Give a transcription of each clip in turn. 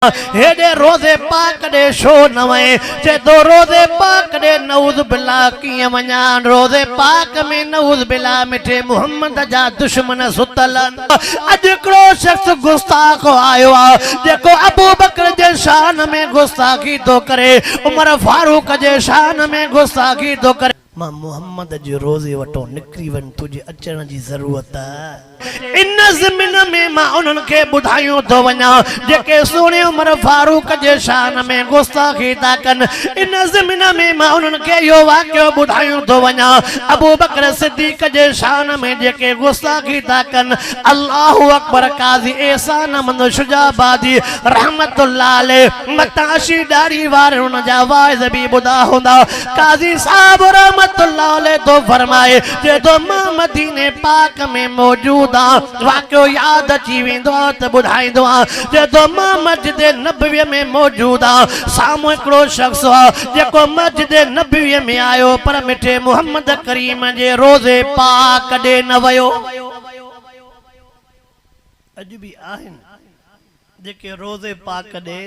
हेडे रोजे पाक दे शो नवे चे तो रोजे पाक दे नऊज बिल्ला किए वञा रोजे पाक में नऊज बिल्ला मिठे मोहम्मद जा दुश्मन सुतलन अज हिकिड़ो शख्स गुस्ताख आयो आ जेको अबू बकर जे शान में गुस्ताखी तो करे उमर फारूक जे शान में गुस्ताखी तो करे मां मोहम्मद जो रोजे वटो निकरी वन तुझे अचण जी जरूरत है इन ज़मीन में मां उनन के बुधायूं तो वना जेके सोने उमर फारूक जे शान में गुस्ताखी ता कन इन ज़मीन में मां उनन के यो वाक्यो बुधायूं तो वना अबू बकर सिद्दीक जे शान में जेके गुस्ताखी ता कन अल्लाहु अकबर काजी एहसान मंद शुजाबादी रहमतुल्लाह अलैह मताशी दाढ़ी वार उन जा वाइज भी बुधा होंदा काजी साहब रहमतुल्लाह अलैह तो फरमाए जे तो मां मदीने पाक में मौजूद वाक्यो याद अची वेंदो त बुधाईंदो जे तो मां मस्जिद नबवी में मौजूद सामो हिकिड़ो शख्स जेको मस्जिद नबवी में आयो पर मिठे मोहम्मद करीम जे रोज़े पाक ॾे न वयो अॼु बि आहिनि जेके रोज़े पाक ॾे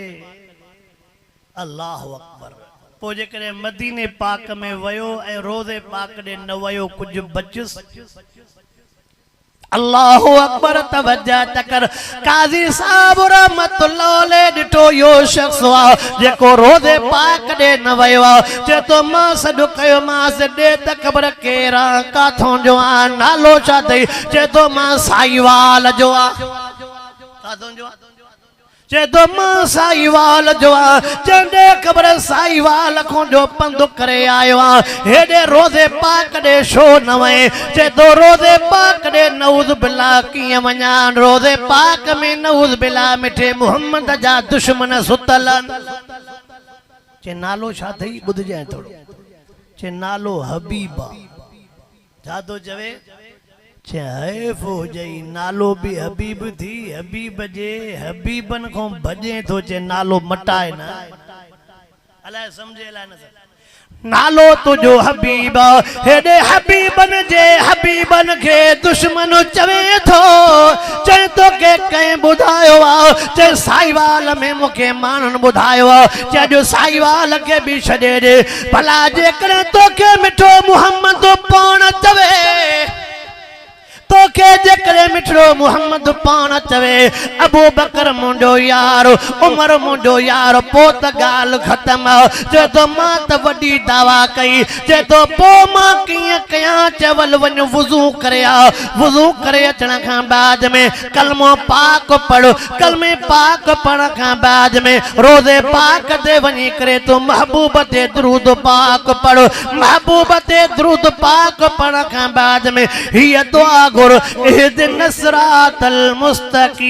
अल्लाहु अकबर पोइ जेकॾहिं मदीने पाक में वयो ऐं रोज़े पाक ॾे न वयो कुझु बचिस अल्लाहु अकबर तवज्जा तकर काजी साहब रहमतुल्लाह अलैह डिठो यो शख्स जेको रोज़े पाक ॾे न वयो जे तो मां सॾु कयो मांस ॾे त ख़बर केरा काथों जो आ नालो छा अथई जे तो मां साईवाल जो आ काथों जो जे तो मां साईवाल जो आ चंडे ख़बर साईवाल को जो पंधु करे आयो आ हेडे रोज़े पाक ॾे शो न वए जे तो रोज़े पाक ॾे नऊज बिल्ला किए वञा रोज़े पाक में नऊज बिल्ला मिठे मोहम्मद जा दुश्मन सुतलन चे नालो छा थई ॿुधजाए थोड़ो चे नालो हबीबा छा तो चवे चे हैफ हो जई नालो भी हबीब थी हबीब जे हबीबन को भजे तो चे नालो मटाए ना अलाए समझे अलाए न नालो तुझो हबीब हेडे हबीबन जे हबीबन के दुश्मन चवे थो चे तो के कहीं बुधायो चे साईवाल में मुके मानन बुधायो चे जो साईवाल के भी छडे दे भला जे करे तो के मिठो मोहम्मद पाण चवे तो के जेकरे मिठड़ो मोहम्मद पान चवे अबू बकर मुंडो यार उमर मुंडो यार पोत गाल खत्म जे तो मां त वडी दावा कई जे तो पो मां किया कया चवल वन वुजू करे अचण खां बाद में कलमो पाक पढ़ कलमे पाक पढ़ खां बाद में रोज़े पाक ते वनी करे तो महबूब ते दुरूद पाक पढ़ महबूब ते दुरूद पाक पढ़ खां बाद में हिय दुआ गुर इहदिन सिरातल मुस्तकीम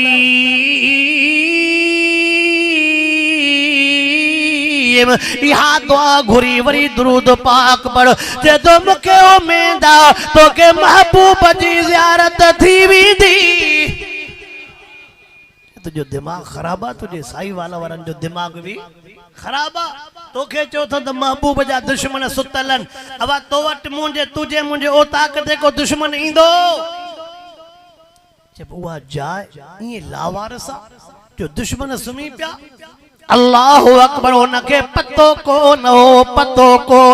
यहाँ दुआ घुरी वरी दुरूद पाक पढ़ जे तो मुके उम्मीदा तो के महबूब जी ज़ियारत थी वेंदी तुझो दिमाग खराब आ तुझे साई वाला वारन जो दिमाग भी खराब आ तो के चो तो महबूब जा दुश्मन सुतलन अब तो वट मुंजे तुझे मुंजे ओ ताकत को दुश्मन इंदो जब हुआ जाए ये लावारसा जो दुश्मन सुमी पिया अल्लाहु अकबर उनके पतो को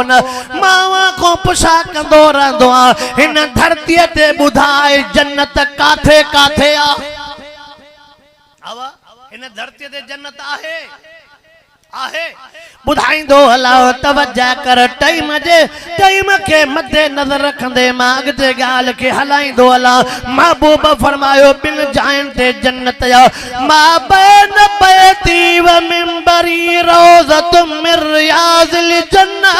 न मावा को पुछा कंदो रहंदो आ इन धरती ते बुधाए जन्नत काथे काथे आ आवा इन धरती ते जन्नत आहे बुधाइंदो हलाओ तवज्जा कर टाइम के मद्दे नजर रखंदे माग ते गाल के हलाइंदो हला महबूब फरमायो बिन जाइन ते जन्नत या मा बैन बैती व मिंबरी रोज़तुम मिन रियाज़िल जन्नह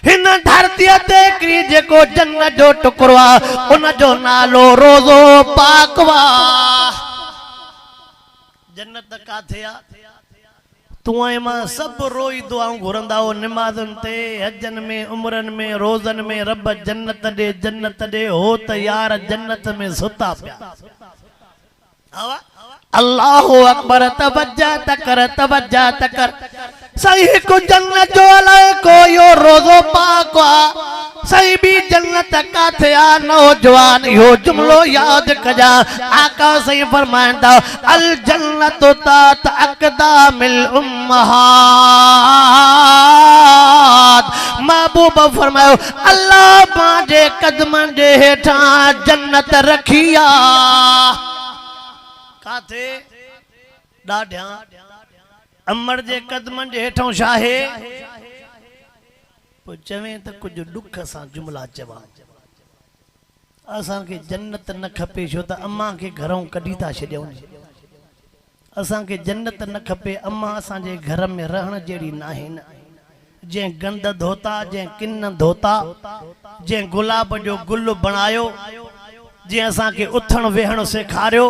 हिन धरती ते की जेको जन्नत जो टुकरो आ उन जो नालो रोज़ो पाक वा जन्नत काथे आ तुए मां सब रोई दुआऊं घुरंदा हो नमाज़न ते हजन में उमरन में रोज़न में रब जन्नत दे हो त यार जन्नत में सुता पिया अल्लाहु अकबर तवज्जा तकर सही को जन्नत जो अलाए को यो रोज़ो पाक सही भी जन्नत काथे आ नौजवान यो जुमलो याद कजा आका सही फरमांदा अल जन्नत तात अकदामिल उम्महात महबूब फरमायो अल्लाह मांजे कदमन जे हेठा जन्नत रखिया काथे डाढिया अमर जे कदमन जे हेठों शाहे चवें तो कुछ दुख सां जुमला चवा असां के जन्नत न खपे छो त अम्मा के घरों कढी था छड्यूं असां के जन्नत न खपे अम्मा असां जे घर में रहण जेड़ी नाहे न जे गंद धोता जे किन्न धोता जे गुलाब जो गुल बनायो जे असां के उथण वेहण सेखारियो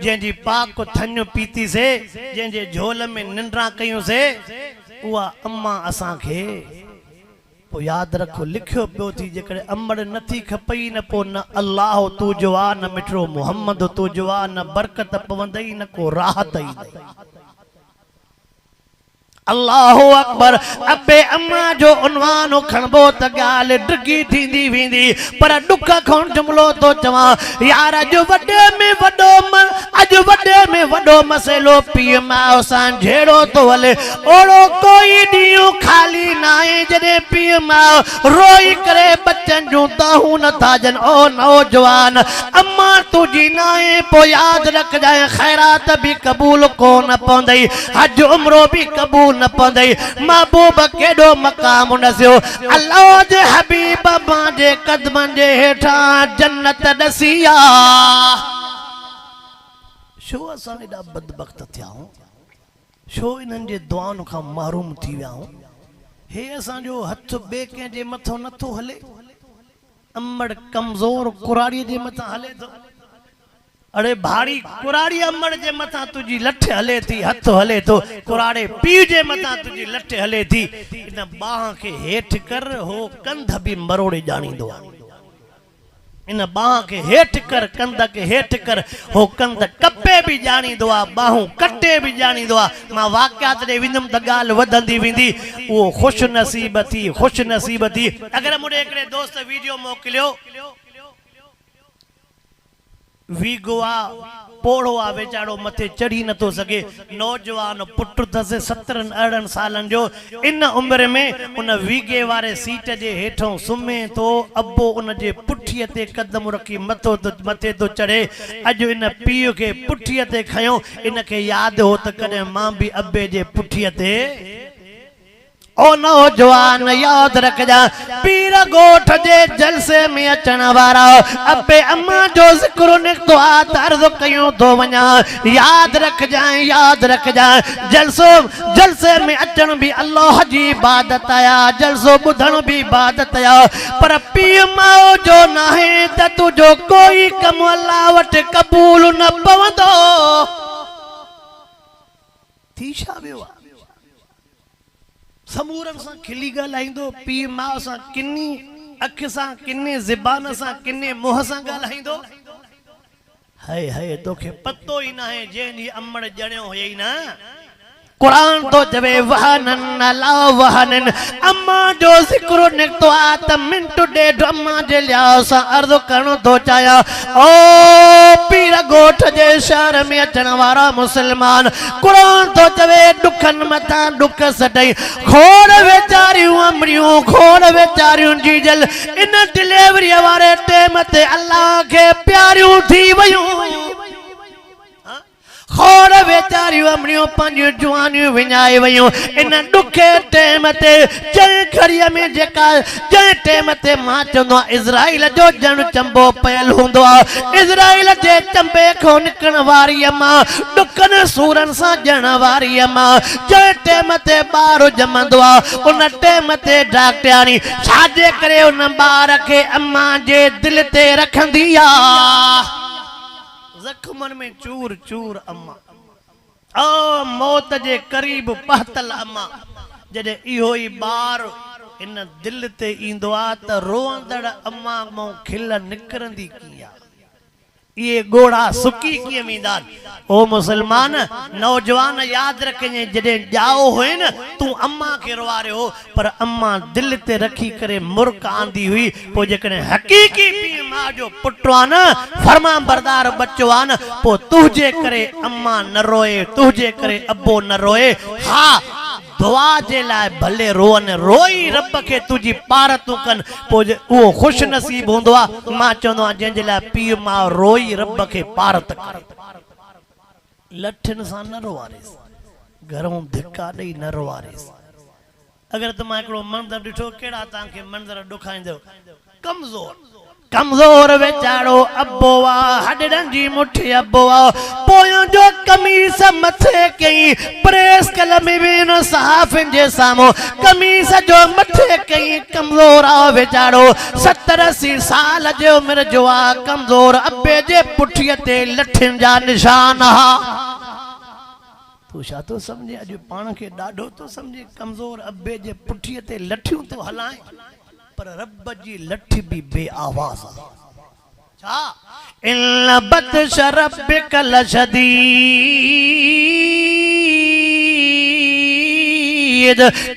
जे जी पाक थन पीती से जे जे झोल में निंद्रा कयूं से उहा अम्मा असां के याद रखो लिखियो पियो थी जेकॾहिं अमड़ नथी खपई न पो न अल्लाह तू जो आ न मिठो मोहम्मद तू जो आ न बरकत पवंदई न को राहत ई अल्लाह अकबर अबे अम्मा जो उन्वान खणबो त गाल डिगी थींदी वेंदी पर दुख खोन जुमलो तो चवा यार अज वडे में वडो मसलो पी माओ सान झेड़ो तो हले ओड़ो कोई दियो खाली नाए जदे पी माओ रोई करे बच्चन जो ताहू न थाजन ओ नौजवान अम्मा तुजी नाए पो याद रख जाए खैरात भी कबूल को न पवंदई हज उम्रो भी कबूल न पवंदई महबूब केडो मकाम नसियो अल्लाह जे हबीब मांजे कदमन जे हेठा जन्नत दसिया शो असां एडा बदबख्त थिया शो इनन जे दुआन का महरूम थी विया हे असां जो हथ बे के जे मथो नथो हले अमड़ कमजोर कुराड़ी जे मथा हले तो अरे भारी कुराड़ी अमड़ जे मथा तुजी लठ हले थी हथ हले तो कुराड़े पी जे मथा तुजी लठ हले थी इन बाह के हेठ कर हो कंध भी मरोड़े जानींदो इन बाह के हेठ कर कंध के हेठ कर हो कंध कपे भी जानींदो बाहू कटे भी जानींदो मां वाक़यात दे विंदम त गाल वधंदी वेंदी वो खुश नसीब थी अगर मुझे एकड़े दोस्त वीडियो मोकलियो वीगुआ पोड़ो आ वेचारो मथे चढ़ी न तो सके नौजवान पुट थसे 17-18 सालन जो इन उम्र में उन वीगे वारे सीट जे हेठों सुमे तो अब्बो उन जे पुठीअ ते कदम रखी मथे तो चढ़े अज इन पीउ के पुठीअ ते खयो इन के याद हो त कदे मां भी अब्बे जे पुठीअ ते ओ नौजवान याद रख जा पीर गोठ जे जलसे में अचण वारा अबे अम्मा जो जिक्र निकतो आ तर्ज कयो तो वना याद रख जा जलसे में अचण भी अल्लाह जी इबादत आया जलसो बुधण भी इबादत आया पर पी माओ जो नाहे त तुजो कोई कम अल्लाह वट कबूल न पवंदो थी छा वियो समूरन सा खिली गालाइंदो पी मां सा किन्नी अख सा किन्नी ज़बान सा किन्नी मुंह सा गालाइंदो हाय तोखे पतो ही ना है जेनी अमड़ जणियो होई ना कुरान तो जवे वहनन ला वहनन अम्मा जो जिक्र निकतो आ त मिंट डेढ़ अम्मा जे लिया अर्ज करणो तो चाया ओ पीर गोठ जे शहर में अचण वारा मुसलमान कुरान तो जवे दुखन मथा दुख सटई खोड़ वेचारियूं अमरियूं खोड़ वेचारियूं जीजल इन डिलीवरी वारे टाइम ते अल्लाह के प्यारियूं थी वयूं खोड़ वेचारियूं अमरियूं पंहिंजियूं जुआनियूं विञाए वयूं इन दुखे टाइम ते जंहिं घड़ीअ में जेका जंहिं टाइम ते मां चवंदो आहियां इज़राइल जो ॼण चंबो पयल हूंदो आहे इज़राइल जे चंबे खां निकिरण वारी मां ॾुकनि सूरनि सां ॼण वारी मां जंहिं टाइम ते ॿार ॼमंदो आहे उन टाइम ते डॉक्टराणी छाजे करे उन ॿार खे अम्मा जे दिलि ते रखंदी आहे जख्मन में चूर चूर अम्मा ओ मौत जे करीब पहतल अम्मा जडे इहो ही बार इन दिल ते इंदो आ त रोंदड़ अम्मा मो खिल निकरंदी किया ये गोड़ा सुकी किए मीदान ओ मुसलमान नौजवान याद रखें जडे जाओ होए न तू अम्मा के रोआ रहे हो पर अम्मा दिल ते रखी करे मुर्क आंदी हुई पो जकने हकीकी पी मां जो पुटवा न फरमा बरदार बच्चो न पो तुझे करे अम्मा न रोए तुझे करे अब्बो न रोए हाँ दुआ जे लाए भले रोन रोई रब के तुझी पारतू कन पो वो खुश नसीब होंदो मां चंदो जंजे ला पी मां रोई रब के पारत करे लठन सा न रोवारेस घरों धिक्का दई न रोवारेस अगर तुम एकड़ो मंदर दिठो केड़ा ता के मंदर दुखाइंदो कमजोर कमजोर वेचारो अब्बोवा हडन जी मुठी अब्बोवा पोयो जो कमीस मथे कई प्रेस कलम बिन साफ जे सामो कमीस जो मथे कई कमजोर आ वेचारो 70-80 साल जो उम्र जो आ कमजोर अब्बे जे पुठिय ते लठन जा निशान हा तू छा तो समझे अज पान के डाढो तो समझे कमजोर अब्बे जे पुठिय ते लठियों तो हलाए पर रब जी लठ भी बे आवाज छा इन बतश रब्बिक लशदीद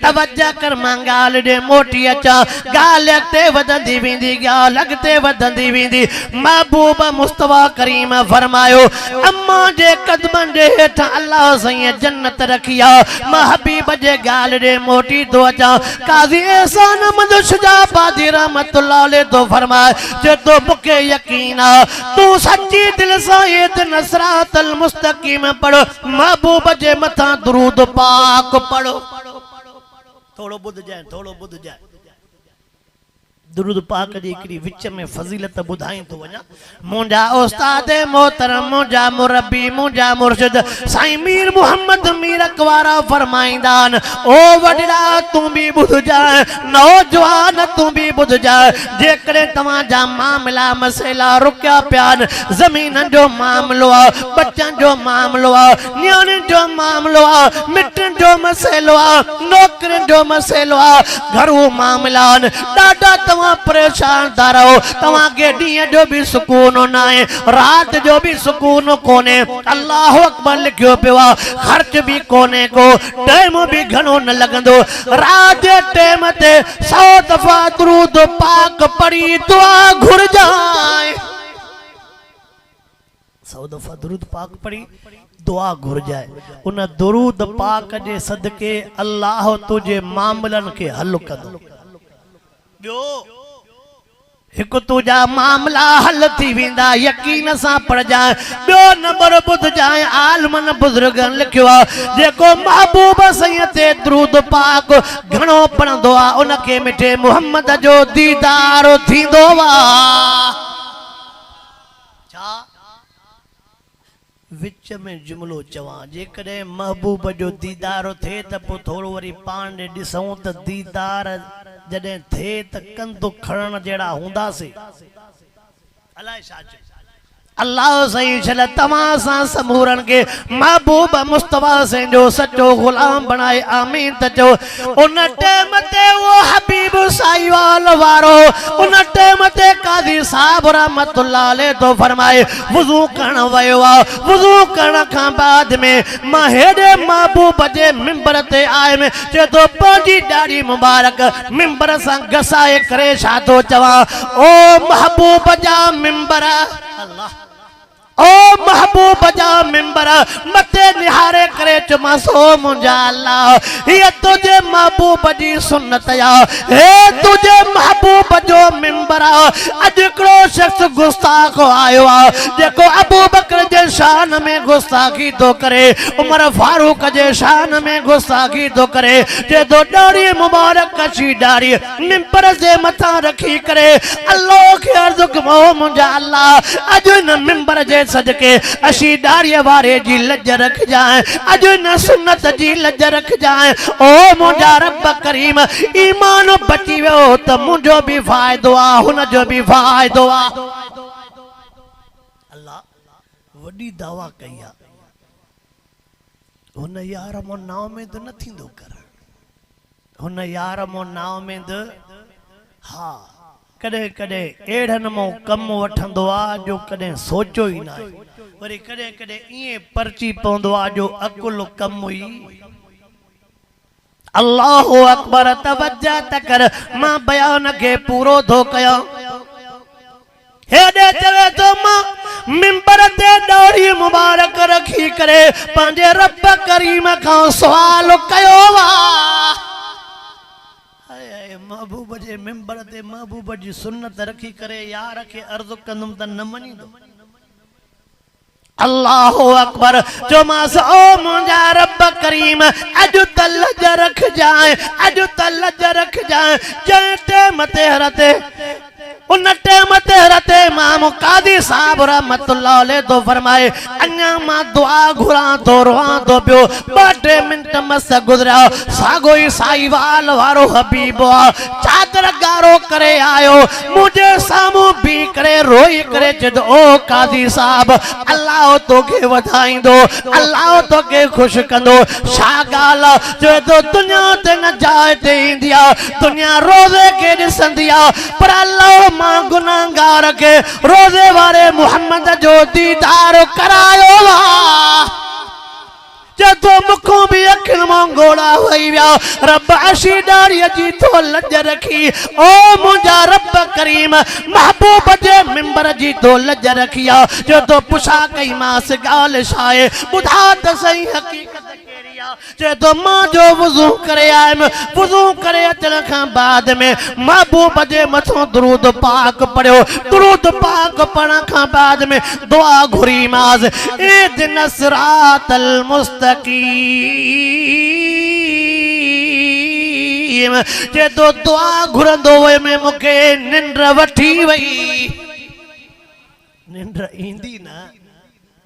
तवज्जा कर मंगाल दे मोटी अचा गाल ते वदंदी विंदी गाल ते वदंदी विंदी महबूब मुस्तफा करीम फरमायो अम्मा जे कदमन दे हेठ अल्लाह सही जन्नत रखिया महबूब जे गाल दे मोटी तो अचा काजी एहसान मद शुजा बादी रहमतुल्लाह अलैह तो फरमाए जे तो मुके यकीन तू सच्ची दिल से इहदिन सिरातल मुस्तकीम पढ़ो महबूब जे मथा दुरूद पाक पढ़ो थोड़ो बुध जाए थोड़ो बुध जाए दुरूद पाक जी एकड़ी विच में फजीलत बुधाई तो वना मुंजा उस्ताद मोहतरम मुंजा मुरब्बी मुंजा मुर्शिद साईं मीर मोहम्मद मीर अकवारा फरमाइंदान ओ वडड़ा तू भी बुध जाए नौजवान तू भी बुध जाए जेकरे तवा जा मामला मसला रुकया प्यान जमीन जो मामलो बच्चन जो मामलो न्याणे जो मामलो मिटन जो मसलो नौकरन जो मसलो घरू मामलान डाडा तवा परेशान था रहो तवा के डी जो भी सुकून ना है रात जो भी सुकून कोने अल्लाह अकबर लिखियो पियो खर्च भी कोने को टाइम भी घणो न लगंदो रात जे टाइम ते 100 दफा दुरूद पाक पढ़ी दुआ घुर जाए 100 दफा दुरूद पाक पढ़ी दुआ घुर जाए उन दुरूद पाक जे सदके अल्लाह तुझे मामलन के हल कंदो बियो एक तुझा मामला हल थी विंदा यकीन सा पड़ जाए बियो नंबर बुध जाए आलमन बुजुर्गन लिखियो जेको महबूब सही ते दुरूद पाक घणो पढ़ंदो आ उन के मिठे मोहम्मद जो दीदार थींदो वा छा विच में जुमलो चवा जेकॾहिं महबूब जो दीदार थे त पोइ थोरो वरी पाण ॾे ॾिसूं त दीदार जॾहिं थे त कंधु खणण जहिड़ा हूंदासीं अलाए छा चयो अल्लाह सही छल तमासा समूरन के महबूब मुस्तफा से जो सच्चो गुलाम बनाए आमीन तचो उन टाइम ते वो हबीब साईवाल वारो उन टाइम ते काजी साहब रहमतुल्लाह अलैह तो फरमाए वुजू करण वयो वुजू करण का बाद में मां हेडे महबूब जे मिंबर ते आए में जे तो पंजी दाढ़ी मुबारक मिंबर सा गसाए करे छा तो चवा ओ महबूब जा मिंबर अल्लाह ओ महबूब जा मिंबर मते निहारे करे चमासो मुंजा अल्लाह ये तुझे महबूब जी सुन्नत या हे तुझे महबूब जो मिंबर अजकड़ो शख्स गुस्ताख आयो देखो अबू बकर जे शान में गुस्ताखी तो करे उमर फारूक जे शान में गुस्ताखी तो करे जे तो दाढ़ी मुबारक कशी दाढ़ी मिंबर से मथा रखी करे अल्लाह के अर्ज कमो मुंजा अल्लाह अज न मिंबर जे सदके अशी दाढ़ी वारे जी लज रख जाए अज न सुन्नत जी लज रख जाए ओ मुंजा रब करीम ईमान बची वो तो मुझो भी फायदो आ हुन जो भी फायदो आ अल्लाह वडी दावा कया हुन यार मो नाव में तो न थींदो कर हुन यार मो नाव में तो हाँ कदे कदे एड़न मो कम वठंदो आ जो कदे सोचो ही ना वरी कदे कदे इए पर्ची पवंदो आ जो अकुल कम हुई अल्लाहु अकबर तवज्जा तकर मां बयान के पूरो थो कया हेडे चले तो मां मिंबर ते दौड़ी मुबारक रखी करे पंजे रब करीम का सवाल कयो वा महबूब जे मिंबर ते महबूब जी सुन्नत रखी करे यार के अर्ज कंदुम त न मनी दो अल्लाहु अकबर जो मास ओ मुंजा रब करीम अज तलज रख जाए अज तलज रख जाए जते मते हरते उन टेम ते रते इमाम कादी साहब रहमतुल्लाह अलैह तो फरमाए अन्या मां दुआ घुरा तो रोआ तो पियो 2 मिनट मस गुजरा सागो ई साईवाल वारो हबीब चादर गारो करे आयो मुझे सामू भी करे रोई करे जद ओ कादी साहब अल्लाह तो के वधाईंदो अल्लाह तो के खुश कंदो छा गाल जो तो दुनिया ते न जाए ते इंदिया दुनिया रोज़े के दिसंदिया पर अल्लाह मां गुनाहगार के रोज़े वारे मोहम्मद जो दीदार करायो वा जदो मुखो भी अखिल मंगोड़ा हुई व्या रब अशी डारी जी तो लज रखी ओ मुंजा रब करीम महबूब जे मिंबर जी तो लज रखिया जदो पुछा कई मास गाल शाए बुधा त सही हकीकत जे तो मां जो वुजू करे आयम वुजू करे अचण खां बाद में महबूब जे मथो दुरूद पाक पढ़ियो दुरूद पाक पढ़ण खां बाद में दुआ घुरी माज इहदिन सिरातल मुस्तकीम जे तो दुआ घुरंदो वे में मुके निंद्र वठी वई निंद्र ईंदी ना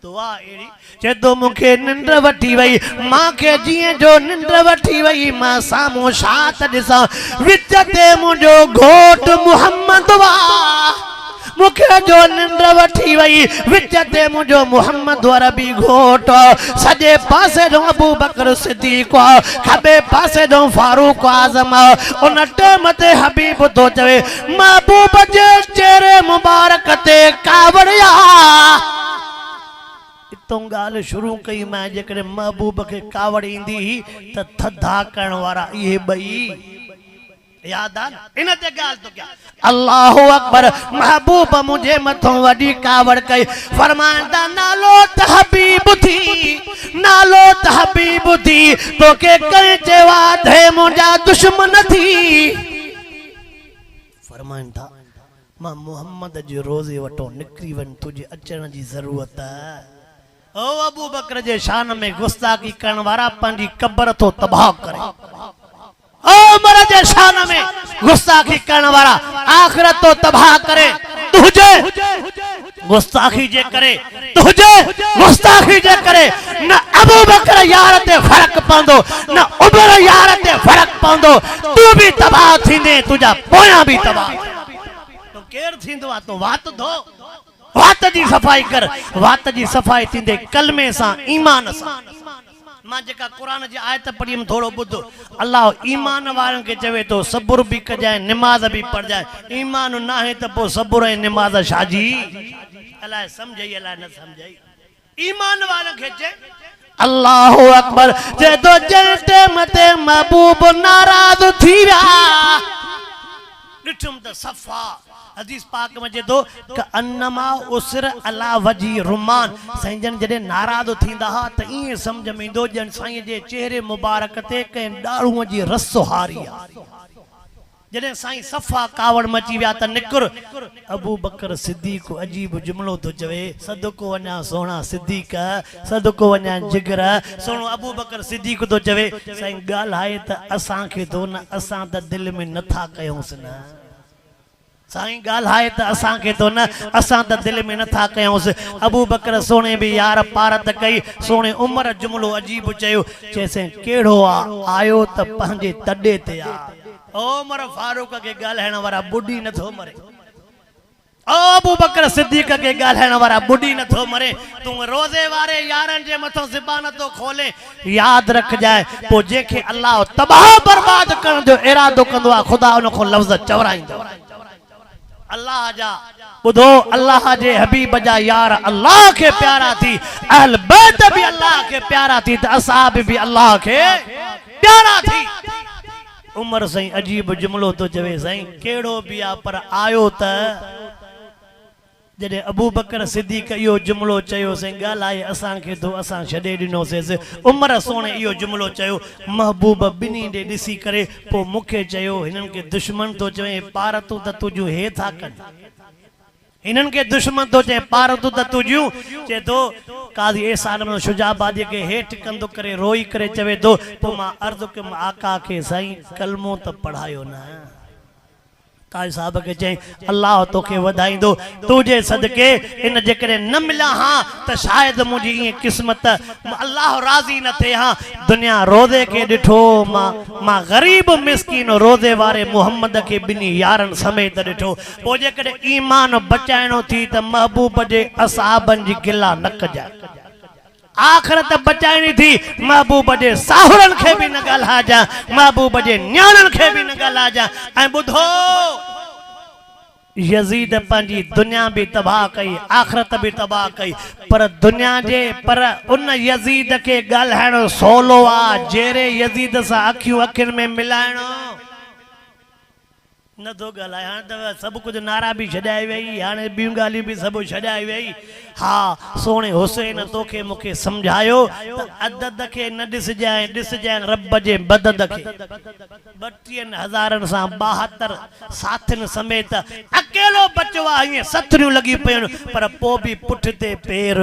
दुआ एड़ी जदो मुखे निंद्र वठी वई मां के जिए जो निंद्र वठी वई मां सामो शात दिसा विच ते मुंजो घोट मोहम्मद वा मुखे जो निंद्र वठी वई विच ते मुंजो मोहम्मद अरबी घोट सजे पासे दो अबू बकर सिद्दीक खबे पासे दो फारूक आजम उन टेम ते हबीब तो चवे महबूब जे चेहरे मुबारक ते कावड़िया तो गाल शुरू कई मैं जेकरे महबूब के कावड़ इंदी त थधा करण वारा ये बई याद आ इन ते गाल तो क्या अल्लाहु अकबर महबूब मुझे मथो वडी कावड़ कई फरमांदा नालो त हबीब थी तो के कई जेवा थे मुंजा दुश्मन थी फरमांदा मां मोहम्मद जी रोज़े वटो निकरी वन तुझे अचण जी जरूरत है ओ अबू बकर जे शान में गुस्ताखी करण वारा पंजी कब्र तो तबाह करे ओ उमर जे शान में गुस्ताखी करण वारा आखिरत तो तबाह करे तुझे गुस्ताखी जे करे तुझे गुस्ताखी जे करे न अबू बकर यार ते फर्क पंदो न उमर यार ते फर्क पंदो तू भी तबाह थींदे तुझा पोया भी तबाह तो केर थींदो आ तो वात दो वात जी सफाई कर वात जी सफाई थींदे कलमे सा ईमान सा मां जेका कुरान जी आयत पढ़ी में थोड़ो बुध अल्लाह ईमान वारन के चवे तो सब्र भी कजाए नमाज भी पढ़ जाए ईमान ना है तो पो सब्र है नमाज शाजी अल्लाह समझई अल्लाह न समझई ईमान वारन के चे अल्लाह अकबर जे तो जते मते महबूब नाराज थी व्या डिठम त सफा हदीस पाक में जे दो क अन्नमा उसर अला वजी रुमान साईं जडे नाराज थींदा हा त ई समझ में दो जन साईं जे चेहरे मुबारक ते के डाड़ू जी रस हारी जडे साईं सफा कावड़ मची व्या त निकर अबू बकर सिद्दीक अजीब जुमलो तो चवे सदको वना सोना सिद्दीक सदको वना जिगर सोनो अबू बकर सिद्दीक तो चवे साईं गाल आए त असा के तो न असा त दिल में नथा कयोस ना साईं गाल हाय त असा के तो न असा त दिल में नथा कयोस अबू बकर सोने भी यार पारत कई सोने उमर जुमलो अजीब चयो जैसे केड़ो आयो त पंजे तडे ते आ ओ उमर फारूक के गाल हण वाला बुढ़ी न थो मरे ओ अबू बकर सिद्दीक के गाल हण वाला बुढ़ी न थो मरे तू रोजे वारे यारन जे मथो ज़बान तो खोले याद रख जाए पो जेके अल्लाह तबाह बर्बाद करण जो इरादो कंदो आ खुदा उन को लफ्ज चवराइंदो अल्लाह जा बुधो अल्लाह जे हबीब जा यार अल्लाह के प्यारा थी, अहल बैत भी अल्लाह के प्यारा थी, त असहाब भी अल्लाह के प्यारा थी। उमर सही अजीब जुमलो तो चवे सही केड़ो भी आ पर आयो त जडे अबू बकर सिद्दीक यो जुमलो चयो से गालाए असा के तो असा छडे दिनो से उमर सोने यो जुमलो चयो महबूब बिनी दे दिसी करे पो मुखे चयो हिनन के दुश्मन तो चवे पार तू त तुजू हे था कन, हिनन के दुश्मन तो चे पार तू त तुजू चे तो काजी एहसान में शुजाबादी के हेठ कंदो करे रोई करे चवे तो पो मां अर्ज के आका के साईं कलमो त पढ़ायो ना। काजी साहब के चई अल्लाह तो के वधाई दो तुझे सदके इन जेकरे न मिला हां त शायद मुझी ये किस्मत अल्लाह राजी न थे हां। दुनिया रोजे के डिठो मां गरीब मिस्कीन रोजे वारे मोहम्मद के बिनी यारन समेत डिठो पो जेकरे ईमान बचाइणो थी त महबूब जे असहाबन जी गिला न कजा, आखिरत बचाइणी थी महबूब जे साहुरन के भी न गला जा, महबूब जे न्याणन के भी न गला जा। ऐ बुधो यजीद पंजी दुनिया भी तबाह कई आखिरत भी तबाह कई पर दुनिया जे पर उन यजीद के गलहण सोलो आ जेरे यजीद सा अखियों अखिन में मिलाइणो न तो गलाए हाँ तो सब कुछ नारा भी छॾाई वही हाँ बियूं गालियूं भी सब छॾाई वही। हाँ सोने हुसैन तोखे मुखे समझायो तो अदद के न ॾिसजाए रब जे बदद के 32,000 सां 72 साथिन समेत अकेलो बचो आहे ईअं सथरियूं लगी पयूं पर पो भी पुठिते पैर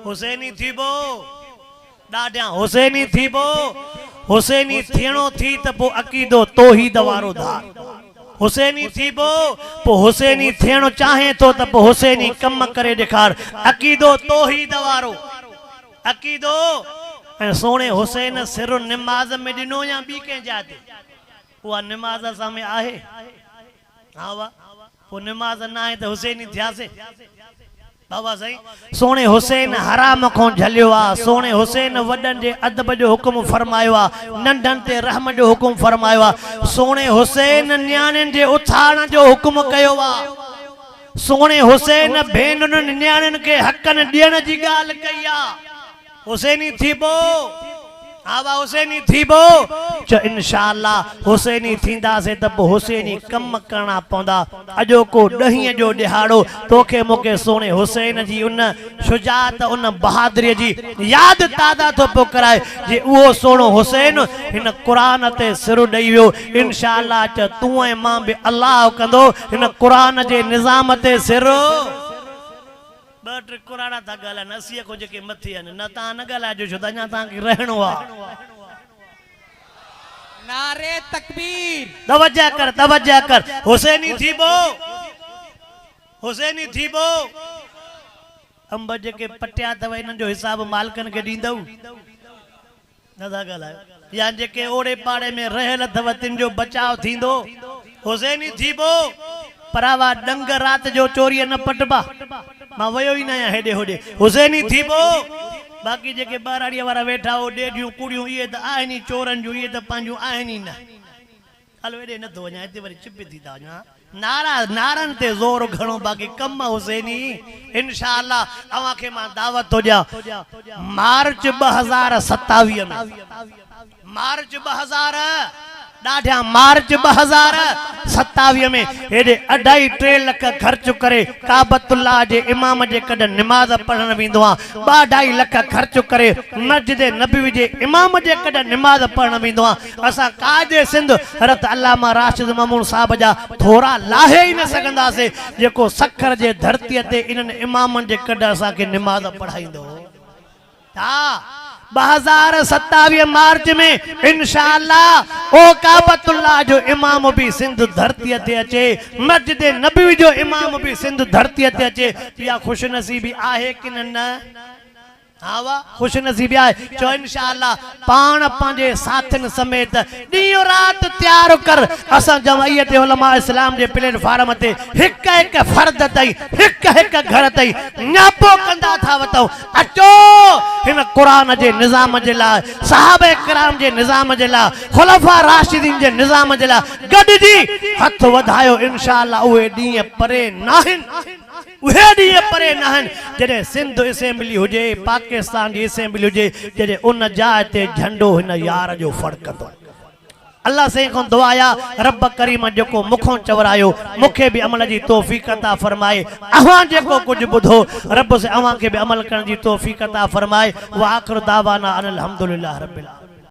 हुसैनी थीबो ॾाढा हुसैनी थीबो हुसैनी थियणो थी त पो अकीदो तौहीद वारो धार हुसैनी थीबो पो हुसैनी थियणो चाहे तो त पो हुसैनी कम करे ॾेखार अकीदो तौहीद वारो अकीदो। ऐं सोने हुसैन सिर निमाज़ में ॾिनो या ॿी कंहिं जाते उहा निमाज़ असां में आहे हा वाह पो निमाज़ न आहे त हुसैनी थियासे बाबा साईं। सोने हुसैन हराम को झलियो आ, सोने हुसैन वडन जे अदब जो हुकुम फरमायो आ, नंढन ते रहम जो हुकुम फरमायो आ, सोने हुसैन न्याणन जे उथारण जो हुकुम कयो आ, सोने हुसैन भेनरुन न्याणन के हकन ॾियण जी ॻाल्हि कई आ। हुसैनी थीबो आवा हुसैनी थीबो च इंशाअल्लाह हुसैनी थींदा से त पो हुसैनी कम करना पवंदा। अजो को ॾहींअ जो ॾिहाड़ो तोखे मूंखे सोने हुसैन जी उन शुजात उन बहादुरी जी याद ताज़ा थो पो कराए जे उहो सोनो हुसैन हिन क़ुरान ते सिर ॾेई वियो इंशाअल्लाह च तूं ऐं मां बि अल्लाह कंदो हिन क़ुरान जे निज़ाम ते सिर ॿ टे क़ुरान था ॻाल्हाइनि असीअ को जेके मथे आहिनि न तव्हां न ॻाल्हाइजो छो त अञा तव्हांखे रहणो आहे। नारे तकबीर तवज्जो कर हुसैनी थीबो हुसैनी थीबो अंब जेके पटिया अथव इन्हनि जो हिसाब मालिकनि खे ॾींदव नथा ॻाल्हायो या जेके ओड़े पाड़े में रहियल अथव तिन जो बचाव थींदो हुसैनी थीबो परावा डंग रात जो चोरीअ न पटबा मां वयो ई न आहियां हेॾे होॾे हुसैनी थीबो। बाक़ी जेके ॿाराड़ीअ वारा वेठा हो ॾेढियूं कुड़ियूं इहे त आहिनि ई चोरनि जूं इहे त पंहिंजूं आहिनि ई न हलो हेॾे नथो वञा हिते वरी चिप थी था वञा नारनि ते ज़ोर घणो बाक़ी कम हुसैनी इंशाअल्लाह अव्हांखे मां दावत थो ॾियां मार्च 2027 में मार्च 2000 ॾाढा मार्च 2027 में हेॾे 2.5-3 लख ख़र्च करे काबतुल्लाह जे इमाम जे कॾ निमाज़ पढ़ण वेंदो आहे 2.5 लख ख़र्च करे मस्जिद नबवी जे इमाम जे कॾ निमाज़ पढ़ण वेंदो आहे। असां कायदे सिंध हज़रत अल्लामा राशिद मामून साहब जा थोरा लाहे ई न सघंदासीं जेको सखर जे धरतीअ ते इन्हनि इमामनि जे कॾ असांखे निमाज़ पढ़ाईंदो। हा 2027 मार्च में इंशाअल्लाह ओ काबतुल्लाह जो इमाम भी सिंध धरती ते अचे मस्जिद नबवी जो इमाम भी सिंध धरती ते अचे या खुशनसीबी आहे कि न हाँ वाह खुश नसीबी आहे चो इंशाअल्लाह पाण पंहिंजे साथियुनि समेत ॾींहों राति तैयार कर असां जमइयत उलमा इस्लाम जे प्लेटफार्म ते हिक हिक फर्द ताईं हिक हिक घर ताईं न्यापो कंदा था वठूं अचो हिन क़ुरान जे निज़ाम जे लाइ सहाबे किराम जे निज़ाम जे लाइ खुलफा राशिदीन जे निज़ाम जे लाइ गॾिजी हथ वधायो इंशाअल्लाह उहे ॾींहं परे नाहिनि उहे ॾींहं परे नाहिनि जॾहिं सिंध असेंबली हुजे पाकिस्तान जी असेंबली हुजे जॾहिं उन जाइ ते झंडो हिन यार जो फड़कंदो अल्लाह से को दुआ या रब करीम जेको मुखों चवरायो मुखे भी अमल जी तौफीक अता फरमाए अहां जेको कुछ बुधो रब से अहां के भी अमल करण जी तौफीक अता फरमाए व आखिर दावाना अनिल हम्दुलिल्लाह रब्बिल आलमीन।